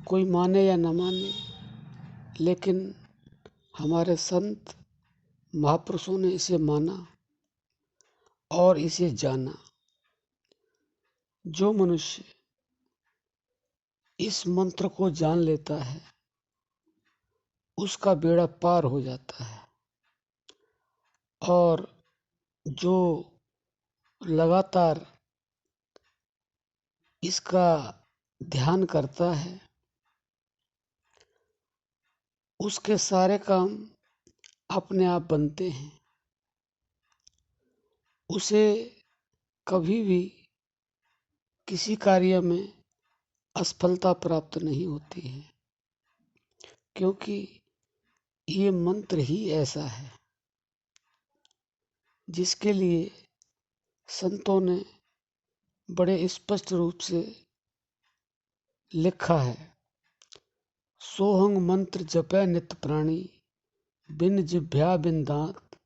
कोई माने या न माने, लेकिन हमारे संत महापुरुषों ने इसे माना और इसे जाना। जो मनुष्य इस मंत्र को जान लेता है उसका बेड़ा पार हो जाता है, और जो लगातार इसका ध्यान करता है उसके सारे काम अपने आप बनते हैं। उसे कभी भी किसी कार्य में असफलता प्राप्त नहीं होती है, क्योंकि ये मंत्र ही ऐसा है जिसके लिए संतों ने बड़े स्पष्ट रूप से लिखा है। सोहंग मंत्र जपै नित प्राणी, बिन जिभ्या बिन दांत,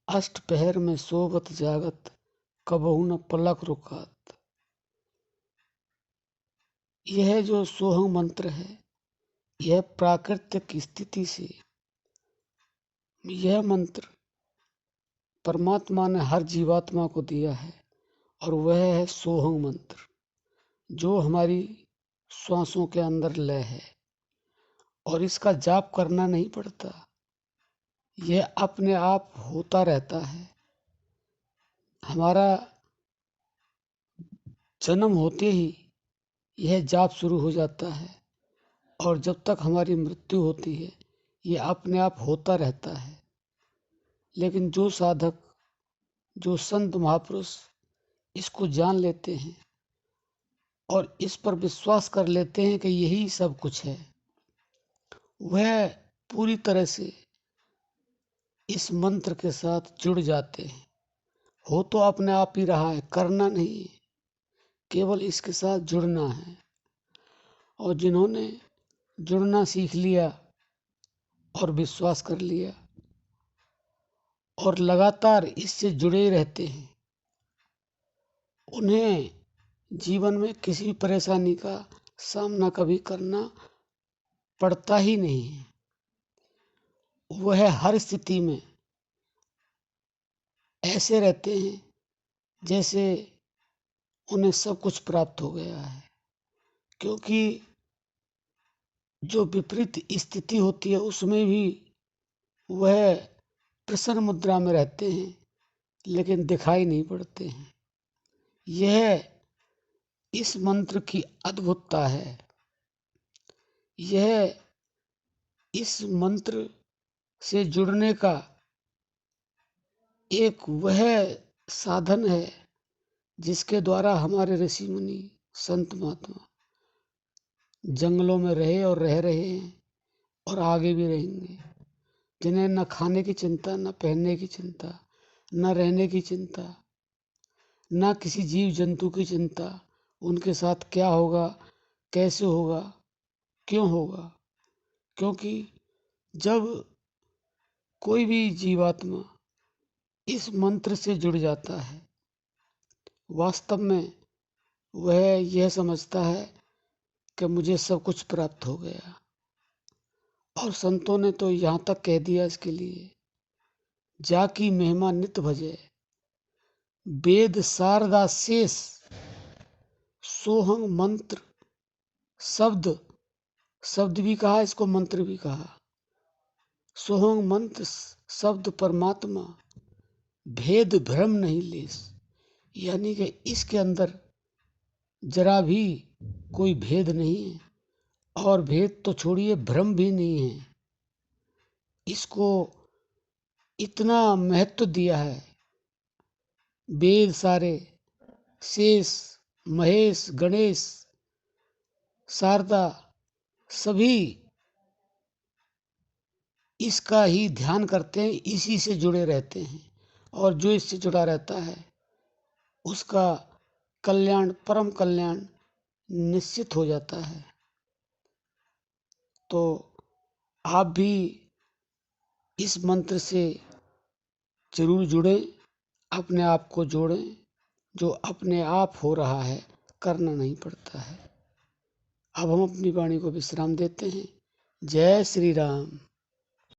अष्ट पहर में सोवत जागत, कबहु न पलक रुकात। यह जो सोहंग मंत्र है, यह प्राकृतिक स्थिति से, यह मंत्र परमात्मा ने हर जीवात्मा को दिया है, और वह है सोहंग मंत्र, जो हमारी श्वासों के अंदर लय है, और इसका जाप करना नहीं पड़ता, यह अपने आप होता रहता है। हमारा जन्म होते ही यह जाप शुरू हो जाता है, और जब तक हमारी मृत्यु होती है यह अपने आप होता रहता है। लेकिन जो साधक, जो संत महापुरुष इसको जान लेते हैं और इस पर विश्वास कर लेते हैं कि यही सब कुछ है, वह पूरी तरह से इस मंत्र के साथ जुड़ जाते हैं। हो तो अपने आप ही रहा है, करना नहीं है, केवल इसके साथ जुड़ना है। और जिन्होंने जुड़ना सीख लिया और विश्वास कर लिया और लगातार इससे जुड़े रहते हैं, उन्हें जीवन में किसी भी परेशानी का सामना कभी करना पड़ता ही नहीं है। वह हर स्थिति में ऐसे रहते हैं जैसे उन्हें सब कुछ प्राप्त हो गया है, क्योंकि जो विपरीत स्थिति होती है उसमें भी वह प्रसन्न मुद्रा में रहते हैं, लेकिन दिखाई नहीं पड़ते हैं। यह इस मंत्र की अद्भुतता है। यह इस मंत्र से जुड़ने का एक वह साधन है जिसके द्वारा हमारे ऋषि मुनि, संत महात्मा जंगलों में रहे और रह रहे हैं और आगे भी रहेंगे, जिन्हें न खाने की चिंता, न पहनने की चिंता, न रहने की चिंता, न किसी जीव जंतु की चिंता, उनके साथ क्या होगा, कैसे होगा, क्यों होगा। क्योंकि जब कोई भी जीवात्मा इस मंत्र से जुड़ जाता है, वास्तव में वह यह समझता है कि मुझे सब कुछ प्राप्त हो गया। और संतों ने तो यहाँ तक कह दिया इसके लिए, जाकी महिमा नित भजे, वेद शारदा शेष, सोहंग मंत्र शब्द, शब्द भी कहा, इसको मंत्र भी कहा। सोहंग मंत्र शब्द परमात्मा, भेद भ्रम नहीं लेस, यानी कि इसके अंदर जरा भी कोई भेद नहीं है, और भेद तो छोड़िए, भ्रम भी नहीं है। इसको इतना महत्व दिया है। वेद सारे, शेष, महेश, गणेश, शारदा, सभी इसका ही ध्यान करते हैं, इसी से जुड़े रहते हैं, और जो इससे जुड़ा रहता है उसका कल्याण, परम कल्याण निश्चित हो जाता है। तो आप भी इस मंत्र से जरूर जुड़ें, अपने आप को जोड़ें। जो अपने आप हो रहा है, करना नहीं पड़ता है। अब हम अपनी वाणी को विश्राम देते हैं। जय श्री राम।